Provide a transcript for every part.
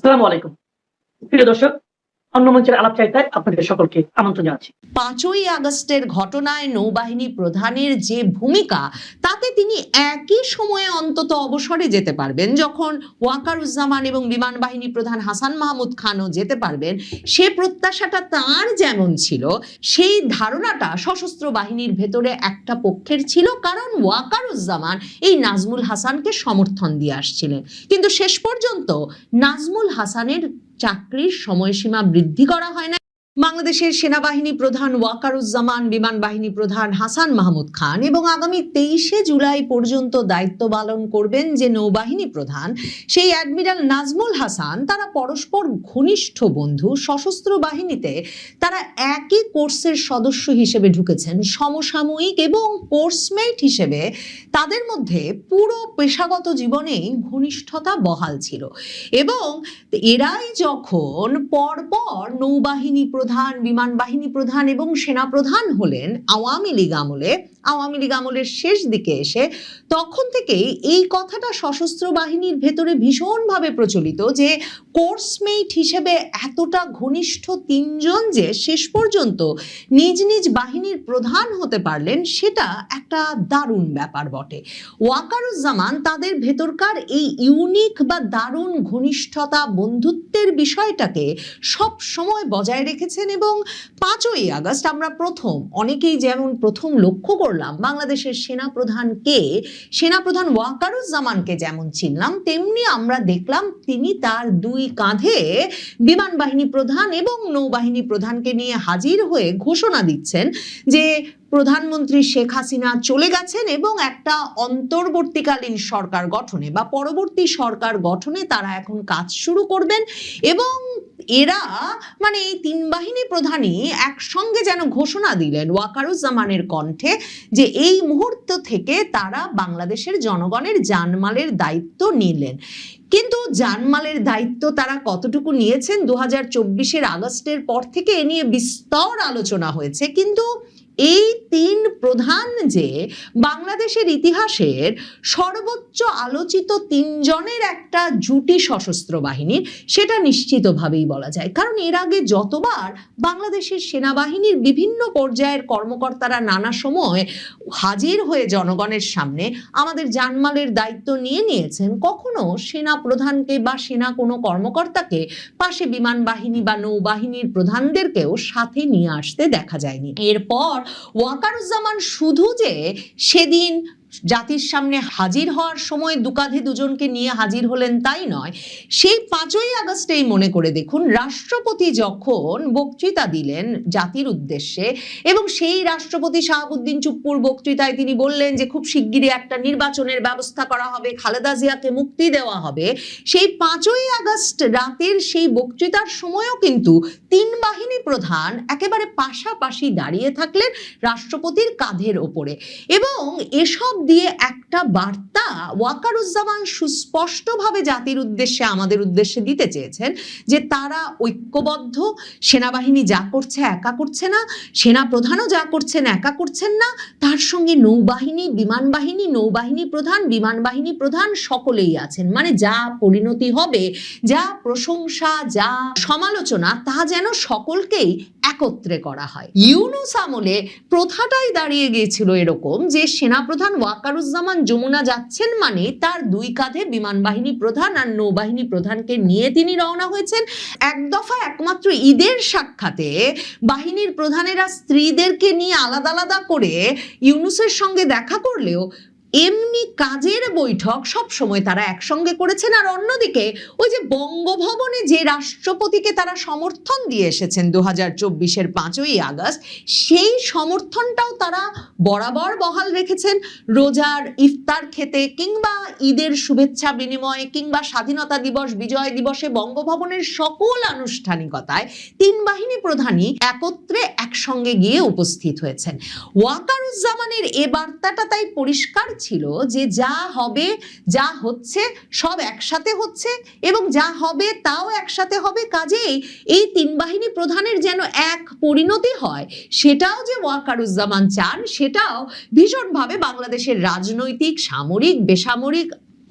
আসসালামু আলাইকুম। প্রিয় দর্শক, অন্য মঞ্চের আলাপচারিতায় আপনাদের সকলকে আমন্ত্রণ জানাচ্ছি। 5ই আগস্টের ঘটনায় নৌবাহিনী প্রধানের যে ভূমিকা, তাতে তিনি একই সময়ে অন্তত অবসরে যেতে পারবেন, যখন ওয়াকারুজ্জামান এবং বিমান বাহিনী প্রধান হাসান মাহমুদ খানও যেতে পারবেন। সে প্রত্যাশাটা তার যেমন ছিল, সেই ধারণাটা সশস্ত্র বাহিনীর ভেতরে একটা পক্ষের ছিল, কারণ ওয়াকারুজ্জামান এই নাজমুল হাসানকে সমর্থন দিয়ে আসছিলেন। কিন্তু শেষ পর্যন্ত নাজমুল হাসানের চাকরির সময়সীমা বৃদ্ধি করা হয় না। বাংলাদেশের সেনাবাহিনী প্রধান ওয়াকারুজ্জামান, বিমান বাহিনী প্রধান হাসান মাহমুদ খান এবং আগামী 23শে জুলাই পর্যন্ত দায়িত্ব পালন করবেন যে নৌবাহিনী প্রধান, সেই অ্যাডমিরাল নাজমুল হাসান, তারা পরস্পর ঘনিষ্ঠ বন্ধু। সশস্ত্র বাহিনীতে তারা একই কোর্সের সদস্য হিসেবে ঢুকেছেন, সমসাময়িক এবং কোর্সমেট হিসেবে তাদের মধ্যে পুরো পেশাগত জীবনেই ঘনিষ্ঠতা বহাল ছিল। এবং এরাই যখন পরপর নৌবাহিনী প্রধান, বিমান বাহিনী প্রধান এবং সেনা প্রধান হলেন আওয়ামী লীগ আমলের শেষ দিকে এসে, তখন থেকেই এই কথাটা সশস্ত্র বাহিনীর ভেতরে ভীষণভাবে প্রচলিত যে কোর্সমেট হিসেবে এতটা ঘনিষ্ঠ তিনজন যে শেষ পর্যন্ত নিজ নিজ বাহিনীর প্রধান হতে পারলেন, সেটা একটা দারুণ ব্যাপার বটে। ওয়াকারুজ্জামান তাদের ভেতরকার এই ইউনিক বা দারুণ ঘনিষ্ঠতা, বন্ধুত্বের বিষয়টাকে সব সময় বজায় রেখেছেন। এবং 5ই আগস্ট আমরা অনেকেই যেমন প্রথম লক্ষ্য করলাম বাংলাদেশের সেনাপ্রধান ওয়াকারুজ্জামানকে যেমন চিনলাম, তেমনি আমরা দেখলাম তিনি তার দুই কাঁধে বিমান বাহিনী প্রধান এবং নৌবাহিনী প্রধানকে নিয়ে হাজির হয়ে ঘোষণা দিচ্ছেন যে প্রধানমন্ত্রী শেখ হাসিনা চলে গেছেন এবং একটা অন্তর্বর্তীকালীন সরকার গঠনে বা পরবর্তী সরকার গঠনে তারা এখন কাজ শুরু করবেন। এবং এরা এই তিন বাহিনী প্রধানই একসঙ্গে যেন ঘোষণা দিলেন ওয়াকারুজ্জামানের কণ্ঠে যে এই মুহূর্ত থেকে তারা বাংলাদেশের জনগণের জানমালের দায়িত্ব নিলেন। কিন্তু জানমালের দায়িত্ব তারা কতটুকু নিয়েছেন 2024-এর আগস্টের পর থেকে এ নিয়ে বিস্তর আলোচনা হয়েছে। কিন্তু এই তিন প্রধান যে বাংলাদেশের ইতিহাসের সর্বোচ্চ আলোচিত তিনজনের একটা জুটি সশস্ত্র বাহিনীর, সেটা নিশ্চিতভাবেই বলা যায়। কারণ এর আগে যতবার বাংলাদেশের সেনাবাহিনীর বিভিন্ন পর্যায়ের কর্মকর্তারা নানা সময় হাজির হয়ে জনগণের সামনে আমাদের জানমালের দায়িত্ব নিয়েছেন, কখনো সেনা প্রধানকে বা সেনা কোনো কর্মকর্তাকে পাশে বিমান বাহিনী বা নৌবাহিনীর প্রধানদেরকেও সাথে নিয়ে আসতে দেখা যায়নি। এরপর ওয়াকারুজ্জামান শুধু যে সেদিন জাতির সামনে হাজির হওয়ার সময় দুকাঁধে দুজনকে নিয়ে হাজির হলেন তাই নয়, সেই 5ই আগস্টেই মনে করে দেখুন, রাষ্ট্রপতি যখন বক্তৃতা দিলেন জাতির উদ্দেশ্যে এবং সেই রাষ্ট্রপতি শাহাবুদ্দিন চুপ্পুর বক্তৃতায় তিনি বললেন যে খুব শিগগিরই একটা নির্বাচনের ব্যবস্থা করা হবে, খালেদা জিয়াকে মুক্তি দেওয়া হবে, সেই 5ই আগস্ট রাতের সেই বক্তৃতার সময়ও কিন্তু তিন বাহিনী প্রধান একেবারে পাশাপাশি দাঁড়িয়ে থাকলেন রাষ্ট্রপতির কাঁধের ওপরে। এবং এসব দিয়ে একটা বার্তা ওয়াকারুজ্জামান সুস্পষ্টভাবে জাতির উদ্দেশ্যে, আমাদের উদ্দেশ্যে দিতে চেয়েছেন যে তারা ঐক্যবদ্ধ, সেনাবাহিনী যা করছে একা করছে না, সেনা প্রধানও যা করছেন একা করছেন না, তার সঙ্গে নৌবাহিনী, বিমান বাহিনী, নৌবাহিনী প্রধান, বিমান বাহিনী প্রধান সকলেই আছেন। যা পরিণতি হবে, যা প্রশংসা, যা সমালোচনা, তা যেন সকলকেই একত্রে করা হয়। ইউনূস আমলে প্রথাটাই দাঁড়িয়ে গিয়েছিল এরকম যে সেনাপ্রধান ওয়াকারুজ্জামান যমুনা যাচ্ছেন তার দুই কাঁধে বিমান বাহিনী প্রধান আর নৌবাহিনী প্রধানকে নিয়ে তিনি রওনা হয়েছেন। এক দফা একমাত্র ঈদের সাক্ষাতে বাহিনীর প্রধানেরা স্ত্রীদেরকে নিয়ে আলাদা আলাদা করে ইউনূসের সঙ্গে দেখা করলেও এমনি কাজের বৈঠক সব সময় তারা একসঙ্গে করেছেন। আর অন্যদিকে ওই যে বঙ্গভবনে যে রাষ্ট্রপতিকে তারা সমর্থন দিয়ে এসেছেন 2024-এর 5ই আগস্ট, সেই সমর্থনটাও তারা বরাবর বহাল রেখেছেন। রোজার ইফতার খেতে কিংবা ঈদের শুভেচ্ছা বিনিময়ে কিংবা স্বাধীনতা দিবস, বিজয় দিবসে বঙ্গভবনের সকল আনুষ্ঠানিকতায় তিন বাহিনী প্রধানই একত্রে একসঙ্গে গিয়ে উপস্থিত হয়েছেন। ওয়াকারুজ্জামানের এ বার্তাটা তাই পরিষ্কার ছিল যে যা হবে, যা হচ্ছে সব একসাথে হচ্ছে এবং যা হবে তাও একসাথে হবে। কাজেই এই তিন বাহিনী প্রধানের যেন এক পরিণতি হয়, সেটাও যে ওয়াকারুজ্জামান চান, সেটাও ভীষণভাবে বাংলাদেশের রাজনৈতিক, সামরিক, বেসামরিক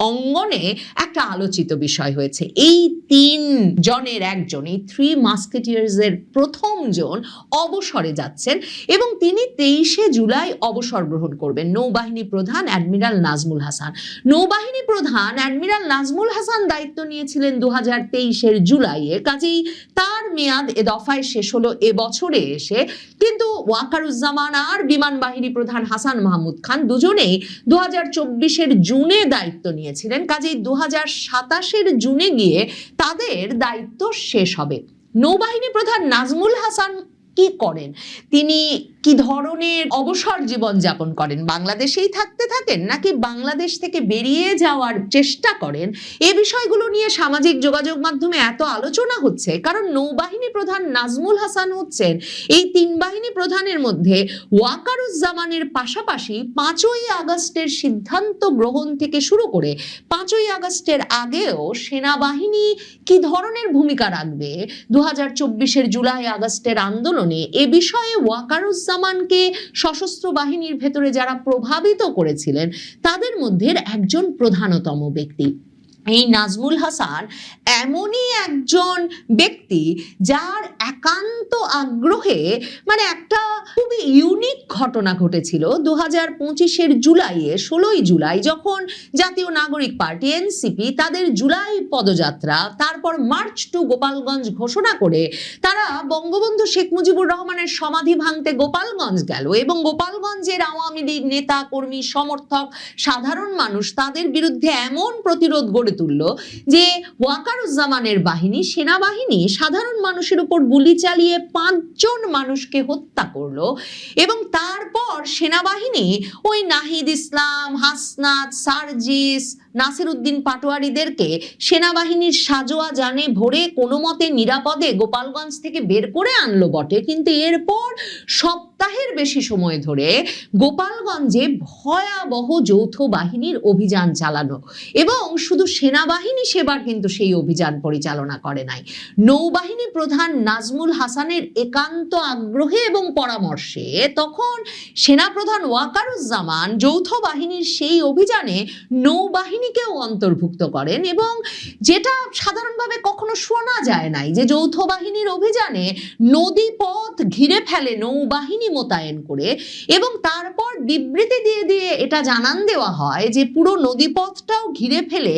অঙ্গনে একটা আলোচিত বিষয় হয়েছে। এই 3 জনের একজন, এই 3 মাস্কেটিয়ার্স এর প্রথম জন অবসরে যাচ্ছেন এবং তিনি 23শে জুলাই অবসর গ্রহণ করবেন। নৌবাহিনী প্রধান অ্যাডমিরাল নাজমুল হাসান। নৌবাহিনী প্রধান অ্যাডমিরাল নাজমুল হাসান দায়িত্ব নিয়েছিলেন 2023-এর জুলাইয়ে, কাজেই তার মেয়াদ এ দফায় শেষ হলো এবছরে এসে। কিন্তু ওয়াকারুজ্জামান আর বিমান বাহিনী প্রধান হাসান মাহমুদ খান দুজনেই 2024-এর জুনে দায়িত্ব নিয়েছিলেন, কাজেই 2027-এর জুনে গিয়ে তাদের দায়িত্ব শেষ হবে। নৌবাহিনী প্রধান নাজমুল হাসান কি করেন, তিনি কি ধরনের অবসর জীবন যাপন করেন, বাংলাদেশেই থাকতে থাকেন নাকি বাংলাদেশ থেকে বেরিয়ে যাওয়ার চেষ্টা করেন, এই বিষয়গুলো নিয়ে সামাজিক যোগাযোগ মাধ্যমে এত আলোচনা হচ্ছে কারণ নৌবাহিনী প্রধান নাজমুল হাসান হচ্ছেন এই 3 বাহিনী প্রধানের মধ্যে ওয়াকারুজ্জামানের পাশাপাশি 5ই আগস্টের সিদ্ধান্ত গ্রহণ থেকে শুরু করে 5ই আগস্টের আগেও সেনাবাহিনী কি ধরনের ভূমিকা রাখবে 2024-এর জুলাই আগস্টের আন্দোলনে, এ বিষয়ে ওয়াকারুজ্জামানকে সশস্ত্র বাহিনীর ভেতরে যারা প্রভাবিত করেছিলেন তাদের মধ্যে একজন প্রধানতম ব্যক্তি। এই নাজমুল হাসান এমনই একজন ব্যক্তি যার একান্ত আগ্রহে একটা খুবই ইউনিক ঘটনা ঘটেছিল 2025-এর জুলাইয়ে, 16ই জুলাই, যখন জাতীয় নাগরিক পার্টি এনসিপি তাদের জুলাই পদযাত্রা, তারপর মার্চ টু গোপালগঞ্জ ঘোষণা করে তারা বঙ্গবন্ধু শেখ মুজিবুর রহমানের সমাধি ভাঙতে গোপালগঞ্জ গেল এবং গোপালগঞ্জের আওয়ামী লীগ নেতা কর্মী সমর্থক সাধারণ মানুষ তাদের বিরুদ্ধে এমন প্রতিরোধ গড়ে তুলল যে ওয়াকারুজ্জামানের বাহিনী, সেনাবাহিনী সাধারণ মানুষের উপর গুলি চালিয়ে 5 জন মানুষকে হত্যা করলো এবং তারপর সেনাবাহিনী ওই নাহিদ ইসলাম, হাসনাত, সার্জিস, নাসির উদ্দিন পাটোয়ারিদেরকে সেনাবাহিনীর সাজোয়া যানে ভরে কোনো মতে নিরাপদে গোপালগঞ্জ থেকে বের করে আনলো বটে, কিন্তু এরপর সপ্তাহের বেশি সময় ধরে গোপালগঞ্জে ভয়াবহ যৌথ বাহিনীর অভিযান চালানো এবং শুধু সেনাবাহিনী সেবার কিন্তু সেই অভিযান পরিচালনা করে নাই। নৌবাহিনী প্রধান নাজমুল হাসানের একান্ত আগ্রহে এবং পরামর্শে তখন সেনাপ্রধান ওয়াকারুজ্জামান যৌথ বাহিনীর সেই অভিযানে নৌবাহিনীকেও অন্তর্ভুক্ত করেন এবং যেটা সাধারণভাবে কখনো শোনা যায় নাই যে যৌথ বাহিনীর অভিযানে নদীপথ ঘিরে ফেলে নৌবাহিনী মোতায়েন করে এবং তারপর বিবৃতি দিয়ে দিয়ে এটা জানান দেওয়া হয় যে পুরো নদীপথটাও ঘিরে ফেলে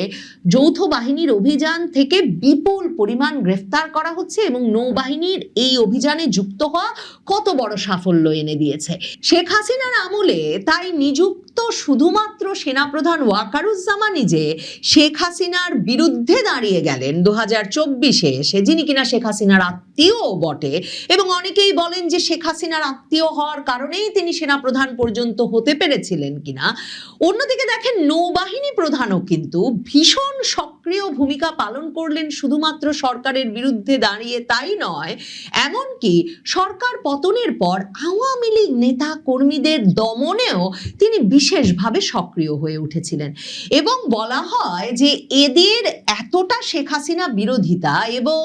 যৌথ বাহিনীর অভিযান থেকে বিপুল পরিমাণ গ্রেফতার করা হচ্ছে এবং নৌবাহিনীর এই অভিযানে যুক্ত হওয়া কত বড় সাফল্য এনে দিয়েছে। শেখ হাসিনার আমলে তাই নিযুক্ত শুধুমাত্র সেনাপ্রধান ওয়াকারুজ্জামানই যে শেখ হাসিনার বিরুদ্ধে দাঁড়িয়ে গেলেন 2024-এ এসে, যিনি কিনা শেখ হাসিনার আত্মীয় বটে এবং অনেকেই বলেন যে শেখ হাসিনার আত্মীয় হওয়ার কারণেই তিনি সেনাপ্রধান পর্যন্ত হতে পেরেছিলেন কিনা। অন্যদিকে দেখেন নৌবাহিনী প্রধানও কিন্তু ভীষণ সক্রিয় ভূমিকা পালন করলেন শুধুমাত্র সরকারের বিরুদ্ধে দাঁড়িয়ে তাই নয়, এমনকি সরকার পতনের পর আওয়ামী লীগ নেতা কর্মীদের দমনেও তিনি বিশেষভাবে সক্রিয় হয়ে উঠেছিলেন এবং বলা হয় যে এদের এতটা শেখ হাসিনা বিরোধিতা এবং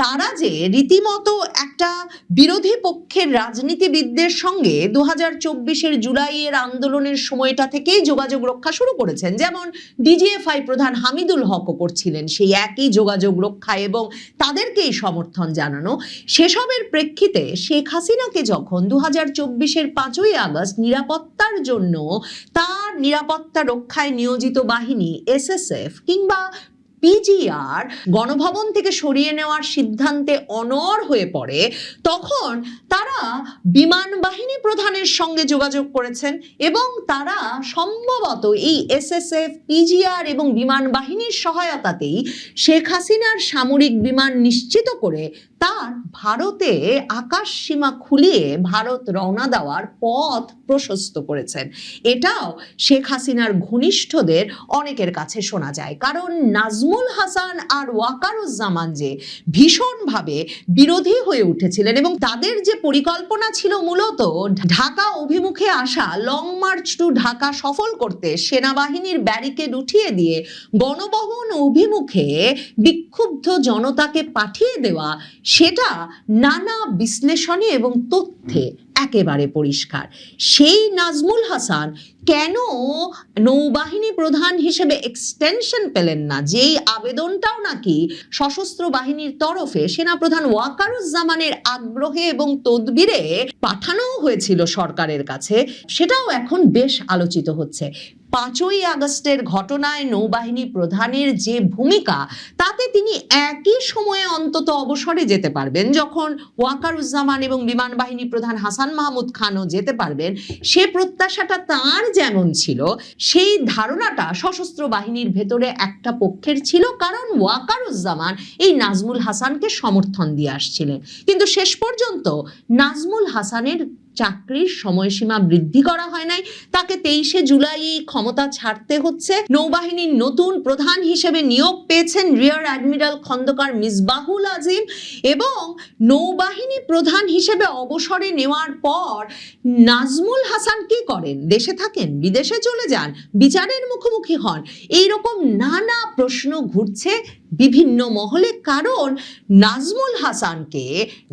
তারা যে রীতিমতো একটা বিরোধী পক্ষের রাজনীতিবিদদের সঙ্গে 2024-এর জুলাইয়ের আন্দোলনের সময়টা থেকেই যোগাযোগ রক্ষা শুরু করেছেন, যেমন ডিজিএফআই প্রধান হামিদুল হকও করছিলেন সেই একই যোগাযোগ রক্ষা এবং তাদেরকেই সমর্থন জানানো। সেসবের প্রেক্ষিতে শেখ হাসিনাকে যখন 2024-এর 5ই আগস্ট নিরাপত্তার জন্য তার নিরাপত্তা রক্ষায় নিয়োজিত বাহিনী এসএসএফ কিংবা পিজিআর গণভবন থেকে সরিয়ে নেওয়ার সিদ্ধান্তে অনড় হয়ে পড়ে, তখন তারা বিমান বাহিনী প্রধানের সঙ্গে যোগাযোগ করেছেন এবং তারা সম্ভবত এই এসএসএফ, পিজিআর এবং বিমান বাহিনীর সহায়তাতেই শেখ হাসিনার সামরিক বিমান নিশ্চিত করে তার ভারতে আকাশ সীমা খুলিয়ে ভারত রওনা দেওয়ার পথ প্রশস্ত করেছেন। এটাও শেখ হাসিনার ঘনিষ্ঠদের অনেকের কাছে শোনা যায়, কারণ নাজমুল হাসান আর ওয়াকারুজ্জামান যে ভীষণভাবে বিরোধী হয়ে উঠেছিলেন এবং তাদের যে পরিকল্পনা ছিল মূলত ঢাকা অভিমুখে আসা লং মার্চ টু ঢাকা সফল করতে সেনাবাহিনীর ব্যারিকেড উঠিয়ে দিয়ে গণভবন অভিমুখে বিক্ষুব্ধ জনতাকে পাঠিয়ে দেওয়া, সেটা নানা বিশ্লেষণে এবং তথ্যে একেবারে পরিষ্কার। সেই নাজমুল হাসান কেন নৌবাহিনী প্রধান হিসেবে এক্সটেনশন পেলেন না, যেই আবেদনটাও নাকি সশস্ত্র বাহিনীর তরফে সেনাপ্রধান ওয়াকারুজ্জামানের আগ্রহে এবং তদবিরে পাঠানো হয়েছিল সরকারের কাছে, সেটাও এখন বেশ আলোচিত হচ্ছে। 5ই আগস্টের ঘটনায় নৌবাহিনী প্রধানের যে ভূমিকা, তাতে তিনি একই সময়ে অন্তত অবসরে যেতে পারবেন, যখন ওয়াকারুজ্জামান এবং বিমান বাহিনী প্রধান হাসান মাহমুদ খানও যেতে পারবেন। সে প্রত্যাশাটা তার যেমন ছিল, সেই ধারণাটা সশস্ত্র বাহিনীর ভেতরে একটা পক্ষের ছিল, কারণ ওয়াকারুজ্জামান এই নাজমুল হাসানকে সমর্থন দিয়ে আসছিলেন। কিন্তু শেষ পর্যন্ত নাজমুল হাসানের চাকরির সময়সীমা বৃদ্ধি করা হয় নাই, তাকে 23শে জুলাই ক্ষমতা ছাড়তে হচ্ছে। নৌবাহিনীর নতুন প্রধান হিসেবে নিয়োগ পেয়েছেন রিয়ার অ্যাডমিরাল খন্দকার মিসবাহুল আজিম, এবং নৌবাহিনী প্রধান হিসেবে অবসরে নেওয়ার পর নাজমুল হাসান কি করেন? দেশে থাকেন, বিদেশে চলে যান, বিচারের মুখোমুখি হন? এইরকম নানা প্রশ্ন ঘুরছে বিভিন্ন মহলে, কারণ নাজমুল হাসানকে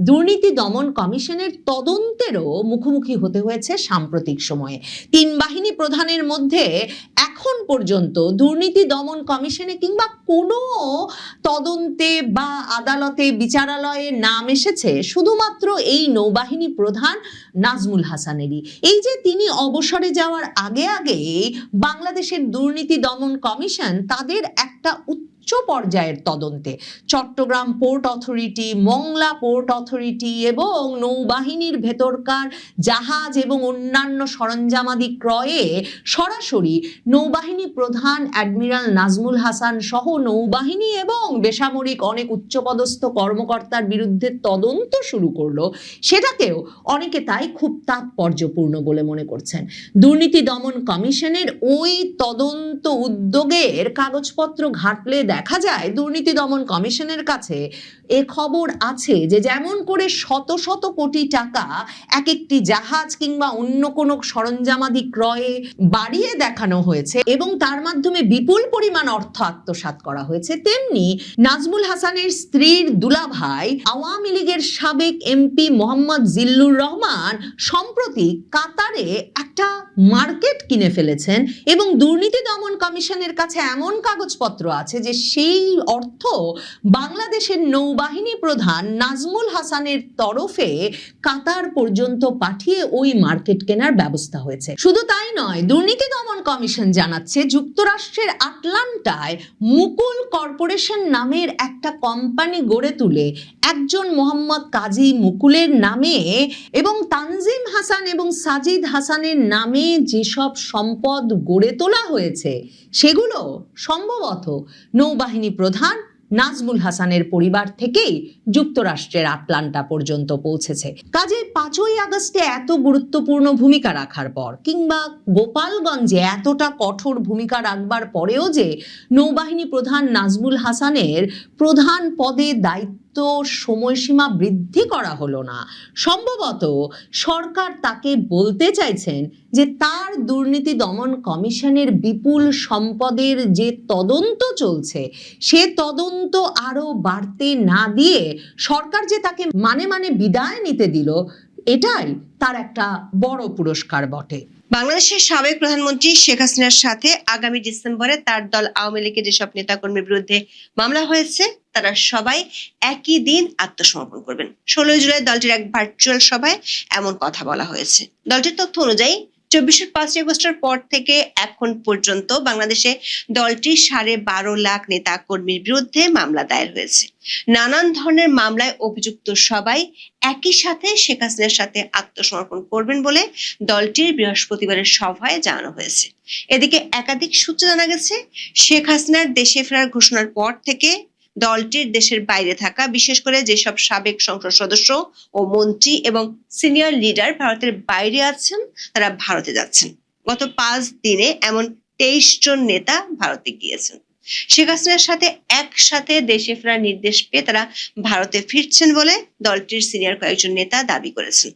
দুর্নীতি দমন কমিশনের তদন্তেরও মুখোমুখি হতে হয়েছে সাম্প্রতিক সময়ে। 3 বাহিনী প্রধানের মধ্যে এখন পর্যন্ত দুর্নীতি দমন কমিশনে কিংবা কোনো তদন্তে বা আদালতে, বিচারালয়ে নাম এসেছে শুধুমাত্র এই নৌবাহিনী প্রধান নাজমুল হাসানেরই। এই যে তিনি অবসরে যাওয়ার আগে আগে বাংলাদেশের দুর্নীতি দমন কমিশন তাদের একটা উচ্চ পর্যায়ের তদন্তে Chittagong port authority, Mongla port authority এবং নৌবাহিনীর ভেতরকার জাহাজ এবং অন্যান্য সরঞ্জামাদি ক্রয়ে সরাসরি নৌবাহিনী প্রধান অ্যাডমিরাল নাজমুল হাসান সহ নৌবাহিনী এবং বেসামরিক অনেক উচ্চপদস্থ কর্মকর্তার বিরুদ্ধে তদন্ত শুরু করলো। সেটাকেও অনেকে তাই খুব তাৎপর্যপূর্ণ বলে মনে করছেন। দুর্নীতি দমন কমিশনের ওই তদন্ত উদ্যোগের কাগজপত্র ঘাটলে দেখা যায় দুর্নীতি দমন কমিশনের কাছে এ খবর আছে যে যেমন করে শত শত কোটি টাকা এক একটি জাহাজ কিংবা অন্য কোনো সরঞ্জামাদি ক্রয়ে বাড়িয়ে দেখানো হয়েছে এবং তার মাধ্যমে বিপুল পরিমাণ অর্থ আত্মসাৎ করা হয়েছে, তেমনি নাজমুল হাসানের স্ত্রীর দুলাভাই আওয়ামী লীগের সাবেক এমপি মোহাম্মদ জিল্লুর রহমান সম্প্রতি কাতারে একটা মার্কেট কিনে ফেলেছেন এবং দুর্নীতি দমন কমিশনের কাছে এমন কাগজপত্র আছে যে সেই অর্থ বাংলাদেশের নৌবাহিনী প্রধান নাজমুল হাসানের তরফে কাতার পর্যন্ত পাঠিয়ে ওই মার্কেট কেনার ব্যবস্থা হয়েছে। শুধু তাই নয়, দুর্নীতি দমন কমিশন জানাচ্ছে যুক্তরাষ্ট্রের আটলান্টায় মুকুল কর্পোরেশন নামের একটা কোম্পানি গড়ে তুলে একজন মোহাম্মদ কাজী মুকুলের নামে এবং তানজিম হাসান এবং সাজিদ হাসানের নামে যেসব সম্পদ গড়ে তোলা হয়েছে সেগুলো সম্ভবত নৌবাহিনী প্রধান নাজমুল হাসানের পরিবার থেকেই যুক্তরাষ্ট্রের আটলান্টা পর্যন্ত পৌঁছেছে। কাজেই 5ই আগস্টে এত গুরুত্বপূর্ণ ভূমিকা রাখার পর কিংবা গোপালগঞ্জে এতটা কঠোর ভূমিকা রাখবার পরেও যে নৌবাহিনী প্রধান নাজমুল হাসানের প্রধান পদে দায়িত্ব সময়সীমা বৃদ্ধি করা হলো না, সম্ভবত সরকার তাকে বলতে চাইছেন যে তার দুর্নীতি দমন কমিশনের বিপুল সম্পদের যে তদন্ত চলছে সে তদন্ত আরো বাড়তে না দিয়ে সরকার যে তাকে মানে বিদায় নিতে দিল, এটাই তার একটা বড় পুরস্কার বটে। বাংলাদেশের সাবেক প্রধানমন্ত্রী শেখ হাসিনার সাথে আগামী ডিসেম্বরে তার দল আওয়ামী লীগের যেসব নেতাকর্মীর বিরুদ্ধে মামলা হয়েছে তারা সবাই একই দিন আত্মসমর্পণ করবেন। 16 জুলাই দলটির এক ভার্চুয়াল সভায় এমন কথা বলা হয়েছে। দলটির তথ্য অনুযায়ী 24 5 আগস্টের পর থেকে এখন পর্যন্ত বাংলাদেশে দলটির 12.5 লাখ নেতা কর্মীর বিরুদ্ধে মামলা দায়ের হয়েছে। নানান ধরনের মামলায় অভিযুক্ত সবাই একই সাথে শেখ হাসিনার সাথে আত্মসমর্পণ করবেন বলে দলটির বৃহস্পতিবারের সভায় জানানো হয়েছে। এদিকে একাধিক সূত্রে জানা গেছে শেখ হাসিনার দেশে ফেরার ঘোষণার পর থেকে দলটির দেশের বাইরে থাকা বিশেষ করে যেসব সাবেক সংসদ সদস্য ও মন্ত্রী এবং সিনিয়র লিডার ভারতের বাইরে আছেন তারা ভারতে যাচ্ছেন। গত 5 দিনে এমন 23 জন নেতা ভারতে গিয়েছেন। শেখ হাসিনার সাথে একসাথে দেশে ফেরার নির্দেশ পেয়ে তারা ভারতে ফিরছেন বলে দলটির সিনিয়র কয়েকজন নেতা দাবি করেছেন।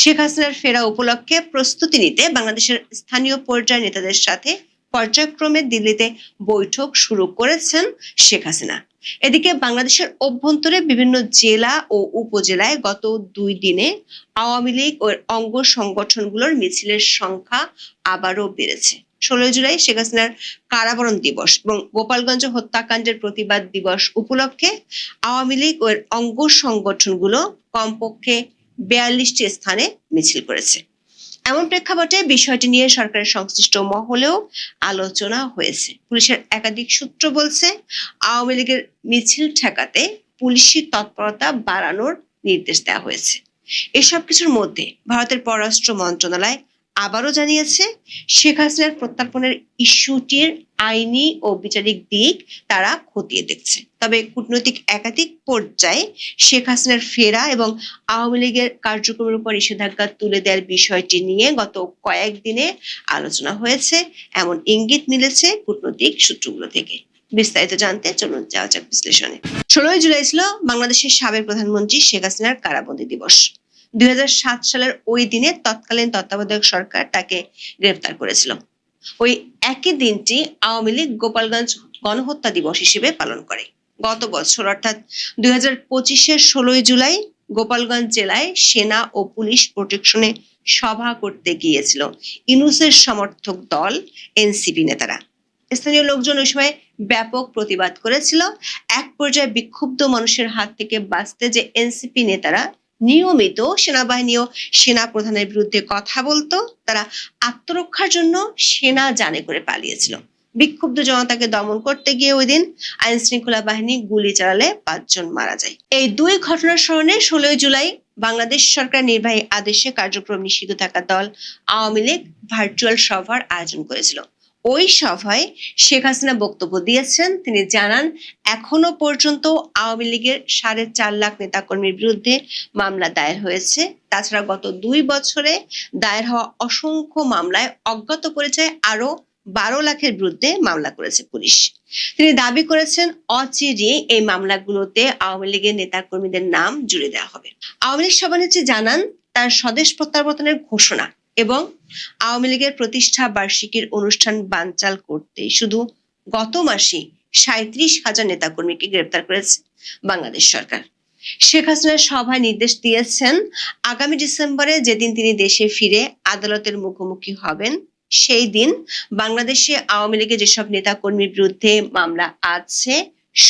শেখ হাসিনার ফেরা উপলক্ষে প্রস্তুতি নিতে বাংলাদেশের স্থানীয় পর্যায়ের নেতাদের সাথে পর্যায়ক্রমে দিল্লিতে বৈঠক শুরু করেছেন শেখ হাসিনা। এদিকে বাংলাদেশের অভ্যন্তরে বিভিন্ন জেলা ও উপজেলায় গত 2 দিনে আওয়ামী লীগ ও অঙ্গ সংগঠনগুলোর মিছিলের সংখ্যা আবারও বেড়েছে। 16 জুলাই শেখ হাসিনার কারাবরণ দিবস এবং গোপালগঞ্জ হত্যাকাণ্ডের প্রতিবাদ দিবস উপলক্ষে আওয়ামী লীগ ও অঙ্গ সংগঠনগুলো কমপক্ষে 42টি স্থানে মিছিল করেছে। এমন প্রেক্ষাপটে বিষয়টি নিয়ে সরকারের সংশ্লিষ্ট মহলেও আলোচনা হয়েছে। পুলিশের একাধিক সূত্র বলছে, আওয়ামী লীগের মিছিল ঠেকাতে পুলিশি তৎপরতা বাড়ানোর নির্দেশ দেওয়া হয়েছে। এসব কিছুর মধ্যে ভারতের পররাষ্ট্র মন্ত্রণালয় আবারও জানিয়েছে, শেখ হাসিনার প্রত্যর্পণের ইস্যুটির আইনি ও বিচারিক দিক তারা খতিয়ে দেখছে। তবে কূটনৈতিক একাধিক পর্যায়ে শেখ হাসিনার ফেরা এবং আওয়ামী লীগের কার্যক্রমের উপর নিষেধাজ্ঞা তুলে দেওয়ার বিষয়টি নিয়ে গত কয়েকদিনে আলোচনা হয়েছে, এমন ইঙ্গিত মিলেছে কূটনৈতিক সূত্রগুলো থেকে। বিস্তারিত জানতে চলুন যাওয়া যাক বিশ্লেষণে। 16 জুলাই ছিল বাংলাদেশের সাবেক প্রধানমন্ত্রী শেখ হাসিনার কারাবন্দী দিবস। 2007 সালের ওই দিনে তৎকালীন তত্ত্বাবধায়ক সরকার তাকে গ্রেফতার করেছিল। ওই একই দিনটি আওয়ামী লীগ গোপালগঞ্জ গণহত্যা দিবস হিসেবে পালন করে। গত বছর অর্থাৎ 2025-এর 16 জুলাই গোপালগঞ্জ জেলায় সেনা ও পুলিশ প্রোটেকশনে সভা করতে গিয়েছিল ইউনূসের সমর্থক দল এনসিপি নেতারা। স্থানীয় লোকজন ওই সময় ব্যাপক প্রতিবাদ করেছিল। এক পর্যায়ে বিক্ষুব্ধ মানুষের হাত থেকে বাঁচতে যে এনসিপি নেতারা নিয়মিত সেনাবাহিনী ও সেনা প্রধানের বিরুদ্ধে কথা বলতো, তারা আত্মরক্ষার জন্য সেনা জানে করে পালিয়েছিল। বিক্ষুব্ধ জনতাকে দমন করতে গিয়ে ওই দিন আইন শৃঙ্খলা বাহিনী গুলি চালালে 5 জন মারা যায়। এই দুই ঘটনার স্মরণে 16 জুলাই বাংলাদেশ সরকার নির্বাহী আদেশে কার্যক্রম নিষিদ্ধ থাকা দল আওয়ামী লীগ ভার্চুয়াল সভার আয়োজন করেছিল। ওই সভায় শেখ হাসিনা বক্তব্য দিয়েছেন। তিনি জানান, এখনো পর্যন্ত আওয়ামী লীগের 4.5 লাখ নেতাকর্মীর বিরুদ্ধে মামলা দায়ের হয়েছে। তাছাড়া গত 2 বছরে দায়ের হওয়া অসংখ্য মামলায় অজ্ঞাত পরিচয়ে আরো 12 লাখের বিরুদ্ধে মামলা করেছে পুলিশ। তিনি দাবি করেছেন, অচিরে এই মামলাগুলোতে আওয়ামী লীগের নেতাকর্মীদের নাম জুড়ে দেওয়া হবে। আওয়ামী লীগ সভানেত্রী জানান, তার স্বদেশ প্রত্যাবর্তনের ঘোষণা এবং আওয়ামী লীগের প্রতিষ্ঠা বার্ষিকীর অনুষ্ঠান বানচাল করতে শুধু গত মাসে 37,000 নেতাকর্মীকে গ্রেপ্তার করেছে বাংলাদেশ সরকার। শেখ হাসিনা সভায় নির্দেশ দিয়েছেন, আগামী ডিসেম্বরে যেদিন তিনি দেশে ফিরে আদালতের মুখোমুখি হবেন, সেই দিন বাংলাদেশে আওয়ামী লীগের যেসব নেতাকর্মীর বিরুদ্ধে মামলা আছে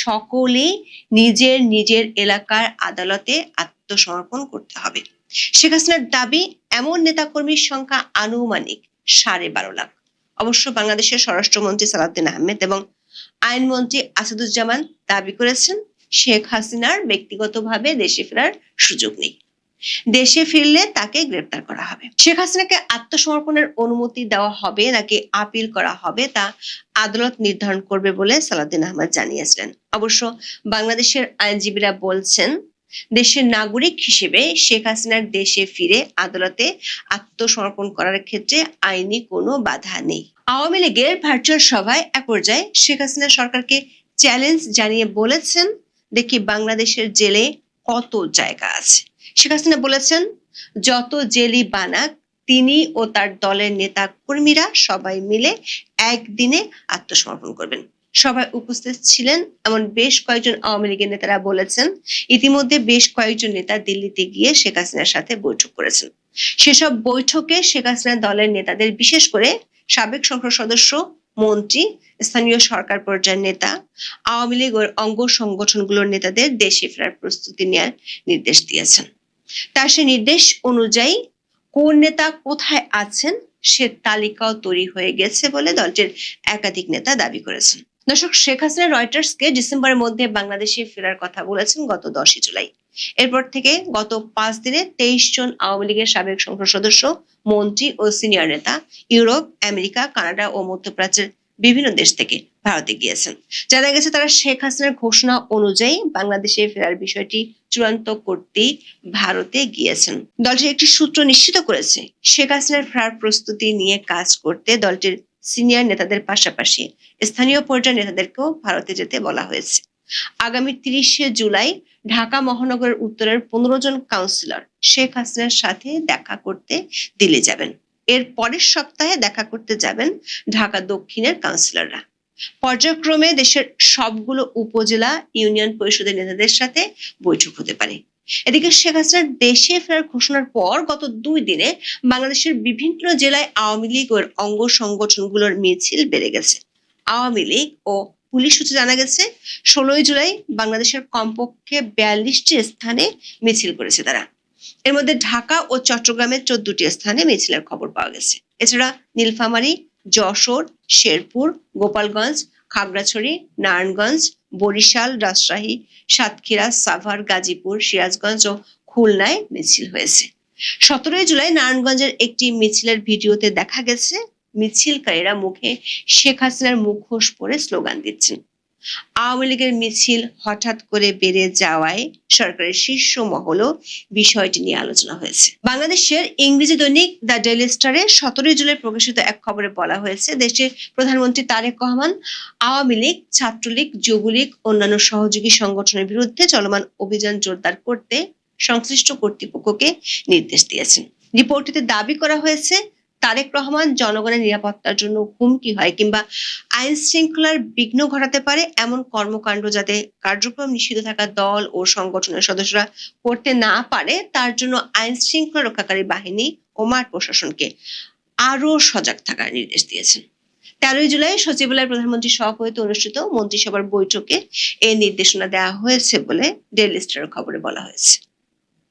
সকলেই নিজের নিজের এলাকার আদালতে আত্মসমর্পণ করতে হবে। শেখ হাসিনার দাবি, এমন নেতাকর্মীর সংখ্যা আনুমানিক 12.5 লাখ। অবশ্য বাংলাদেশের স্বরাষ্ট্রমন্ত্রী সালাউদ্দিন আহমেদ এবং আইনমন্ত্রী আসাদুজ্জামান দাবি করেছেন, শেখ হাসিনার ব্যক্তিগতভাবে দেশে ফেরার সুযোগ নেই। দেশে ফিরলে তাকে গ্রেপ্তার করা হবে। শেখ হাসিনাকে আত্মসমর্পণের অনুমতি দেওয়া হবে নাকি আপিল করা হবে তা আদালত নির্ধারণ করবে বলে সালাউদ্দিন আহমেদ জানিয়েছিলেন। অবশ্য বাংলাদেশের আইনজীবীরা বলছেন, দেশের নাগরিক হিসেবে শেখ হাসিনার দেশে ফিরে আদালতে আত্মসমর্পণ করার ক্ষেত্রে আইনি কোনো বাধা নেই। আওয়ামী লীগের ভার্চুয়াল সভায় এক পর্যায়ে শেখ হাসিনা সরকারকে চ্যালেঞ্জ জানিয়ে বলেছেন, দেখি বাংলাদেশের জেলে কত জায়গা আছে। শেখ হাসিনা বলেছেন, যত জেলই বানাক তিনি ও তার দলের নেতা কর্মীরা সবাই মিলে একদিনে আত্মসমর্পণ করবেন। সভায় উপস্থিত ছিলেন এমন বেশ কয়েকজন আওয়ামী লীগের নেতারা বলেছেন, ইতিমধ্যে বেশ কয়েকজন নেতা দিল্লিতে গিয়ে শেখ হাসিনার সাথে বৈঠক করেছেন। সেসব বৈঠকে শেখ হাসিনা দলের নেতাদের, বিশেষ করে সাবেক সংসদ সদস্য, মন্ত্রী, স্থানীয় সরকার পর্যায়ের নেতা, আওয়ামী লীগ ও অঙ্গ সংগঠনগুলোর নেতাদের দেশে ফেরার প্রস্তুতি নেওয়ার নির্দেশ দিয়েছেন। তার সে নির্দেশ অনুযায়ী কোন নেতা কোথায় আছেন সে তালিকাও তৈরি হয়ে গেছে বলে দলটির একাধিক নেতা দাবি করেছেন। দর্শক, শেখ হাসিনা রয়টার্সকে ডিসেম্বরের মধ্যে বাংলাদেশে ফেরার কথা বলেছেন গত 10 জুলাই। এরপর থেকে গত 5 দিনে 23 জন আওয়ামী লীগের সাবেক সংসদ সদস্য, মন্ত্রী ও সিনিয়র নেতা ইউরোপ, আমেরিকা, কানাডা ও মধ্যপ্রাচ্যের বিভিন্ন দেশ থেকে ভারতে গিয়েছেন। জানা গেছে তারা শেখ হাসিনার ঘোষণা অনুযায়ী বাংলাদেশে ফেরার বিষয়টি চূড়ান্ত করতেই ভারতে গিয়েছেন। দলটির একটি সূত্র নিশ্চিত করেছে, শেখ হাসিনার ফেরার প্রস্তুতি নিয়ে কাজ করতে দলটির সিনিয়র নেতাদের পাশাপাশি স্থানীয় পর্যায়ের নেতাদেরকেও ভারতে যেতে বলা হয়েছে। আগামী 30 জুলাই ঢাকা মহানগরের উত্তরের 15 জন কাউন্সিলর শেখ হাসিনার সাথে দেখা করতে দিল্লি যাবেন। এর পরের সপ্তাহে দেখা করতে যাবেন ঢাকা দক্ষিণের কাউন্সিলররা। পর্যায়ক্রমে দেশের সবগুলো উপজেলা ইউনিয়ন পরিষদের নেতাদের সাথে বৈঠক হতে পারে। এদিকে শেখ হাসিনার দেশে ফেরার ঘোষণার পর গত 2 দিনে বাংলাদেশের বিভিন্ন জেলায় আওয়ামী লীগ ও অঙ্গ সংগঠনগুলোর মিছিল বেড়ে গেছে। আওয়ামী লীগ ও পুলিশ সূত্রে জানা গেছে 16 জুলাই বাংলাদেশের কমপক্ষে 42টি স্থানে মিছিল করেছে তারা। এর মধ্যে ঢাকা ও চট্টগ্রামের 14টি স্থানে মিছিলের খবর পাওয়া গেছে। এছাড়া নীলফামারী, যশোর, শেরপুর, গোপালগঞ্জ, খাগড়াছড়ি, নারায়ণগঞ্জ, বরিশাল, রাজশাহী, সাতক্ষীরা, সাভার, গাজীপুর, সিরাজগঞ্জ ও খুলনায় মিছিল হয়েছে। 17 জুলাই নারায়ণগঞ্জের একটি মিছিলের ভিডিওতে দেখা গেছে মিছিলকারীরা মুখে শেখ হাসিনার মুখোশ পরে স্লোগান দিচ্ছেন। আওয়ামী লীগের মিছিল হঠাৎ করে বেড়ে যাওয়ায় সরকারের শীর্ষ মহলও বিষয়টি নিয়ে আলোচনা হয়েছে। বাংলাদেশের ইংরেজি দৈনিক দ্য ডেইলি স্টারে 17 জুলাই প্রকাশিত এক খবরে বলা হয়েছে, দেশের প্রধানমন্ত্রী তারেক রহমান আওয়ামী লীগ, ছাত্রলীগ, যুবলীগ, অন্যান্য সহযোগী সংগঠনের বিরুদ্ধে চলমান অভিযান জোরদার করতে সংশ্লিষ্ট কর্তৃপক্ষকে নির্দেশ দিয়েছেন। রিপোর্টটিতে দাবি করা হয়েছে, তারেক রহমান জনগণের নিরাপত্তার জন্য হুমকি হয় কিংবা আইন শৃঙ্খলার বিঘ্ন ঘটাতে পারে এমন কর্মকাণ্ড যাতে কার্যক্রম নিষিদ্ধ থাকা দল ও সংগঠনের সদস্যরা করতে না পারে, তার জন্য আইন শৃঙ্খলা রক্ষাকারী বাহিনী ও মাঠ প্রশাসনকে আরো সজাগ থাকার নির্দেশ দিয়েছেন। 13 জুলাই সচিবালয়ের প্রধানমন্ত্রীর সভাপতিত্বে অনুষ্ঠিত মন্ত্রিসভার বৈঠকে এই নির্দেশনা দেওয়া হয়েছে বলে ডেইলি স্টারের খবরে বলা হয়েছে।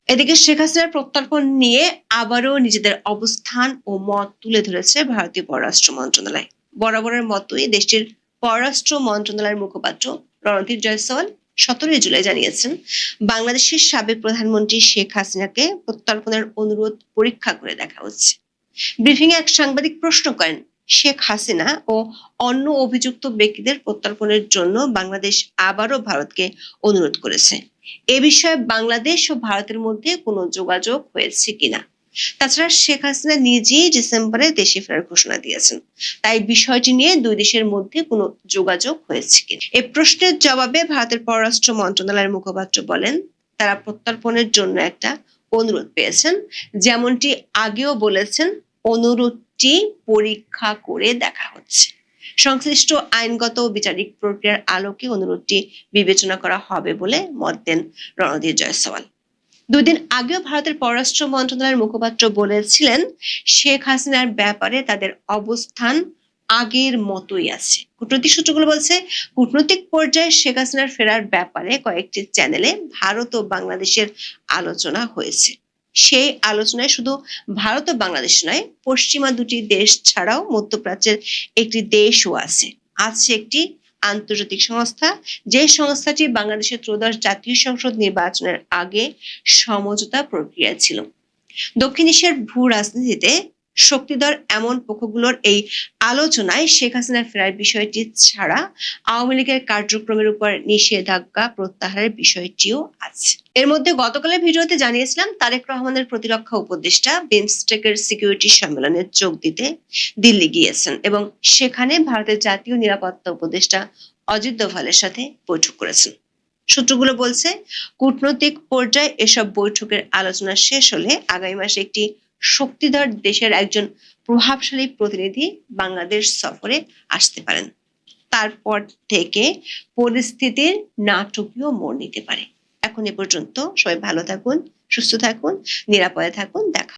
এদিকে শেখ হাসিনার প্রত্যর্পণ নিয়ে আবারও নিজেদের অবস্থান ও মত তুলে ধরেছে ভারতীয় পররাষ্ট্র মন্ত্রণালয়। বরাবরের মতোই দেশটির পররাষ্ট্র মন্ত্রণালয়ের মুখপাত্র রণধীর জয়সওয়াল 17 জুলাই জানিয়েছেন, বাংলাদেশের সাবেক প্রধানমন্ত্রী শেখ হাসিনাকে প্রত্যর্পণের অনুরোধ পরীক্ষা করে দেখা হচ্ছে। ব্রিফিং এ এক সাংবাদিক প্রশ্ন করেন, শেখ হাসিনা ও অন্য অভিযুক্ত ব্যক্তিদের প্রত্যর্পণের জন্য বাংলাদেশ আবারও ভারতকে অনুরোধ করেছে। এ বিষয়ে বাংলাদেশ ও ভারতের মধ্যে কোনো যোগাযোগ হয়েছে কিনা? তাছাড়া শেখ হাসিনা নিজেই ডিসেম্বরে দেশে ফেরার ঘোষণা দিয়েছেন, তাই বিষয়টি নিয়ে দুই দেশের মধ্যে কোনো যোগাযোগ হয়েছে কিনা? এই প্রশ্নের জবাবে ভারতের পররাষ্ট্র মন্ত্রণালয়ের মুখপাত্র বলেন, তারা প্রত্যর্পণের জন্য একটা অনুরোধ পেয়েছেন, যেমনটি আগেও বলেছেন অনুরোধটি পরীক্ষা করে দেখা হচ্ছে। সংশ্লিষ্ট আইনগত ও বিচারিক প্রক্রিয়ার আলোকে অনুরোধটি বিবেচনা করা হবে বলে মত দেন রণধীর জয়সওয়াল। 2 দিন আগেও ভারতের পররাষ্ট্র মন্ত্রণালয়ের মুখপাত্র বলেছিলেন, শেখ হাসিনার ব্যাপারে তাদের অবস্থান আগের মতোই আছে। কূটনৈতিক সূত্রগুলো বলছে, কূটনৈতিক পর্যায়ে শেখ হাসিনার ফেরার ব্যাপারে কয়েকটি চ্যানেলে ভারত ও বাংলাদেশের আলোচনা হয়েছে। সেই আলোচনায় শুধু ভারত ও বাংলাদেশ নয়, পশ্চিমা 2টি দেশ ছাড়াও মধ্যপ্রাচ্যের একটি দেশও আছে। একটি আন্তর্জাতিক সংস্থা, যে সংস্থাটি বাংলাদেশের 13 জাতীয় সংসদ নির্বাচনের আগে সমঝোতা প্রক্রিয়া ছিল। দক্ষিণ এশিয়ার ভূ রাজনীতিতে শক্তিধর এমন পক্ষগুলোর এই আলোচনায় শেখ হাসিনার ফেরার বিষয়টি ছাড়া আওয়ামী লীগের কার্যক্রমের উপর নিষেধাজ্ঞা প্রত্যাহারের বিষয়টিও আছে। এর মধ্যে গতকালের ভিডিওতে জানিয়েছিলাম, তারেক রহমানের প্রতিরক্ষা উপদেষ্টা বিমস্টেকের সিকিউরিটি সম্মেলনে যোগ দিতে দিল্লি গিয়েছেন এবং সেখানে ভারতের জাতীয় নিরাপত্তা উপদেষ্টা অজিত দোভালের সাথে বৈঠক করেছেন। সূত্রগুলো বলছে, কূটনৈতিক পর্যায়ে এসব বৈঠকের আলোচনা শেষ হলে আগামী মাসে একটি শক্তিধর দেশের একজন প্রভাবশালী প্রতিনিধি বাংলাদেশ সফরে আসতে পারেন। তারপর থেকে পরিস্থিতির নাটকীয় মোড় নিতে পারে। এখন এ পর্যন্ত সবাই ভালো থাকুন, সুস্থ থাকুন, নিরাপদে থাকুন। দেখা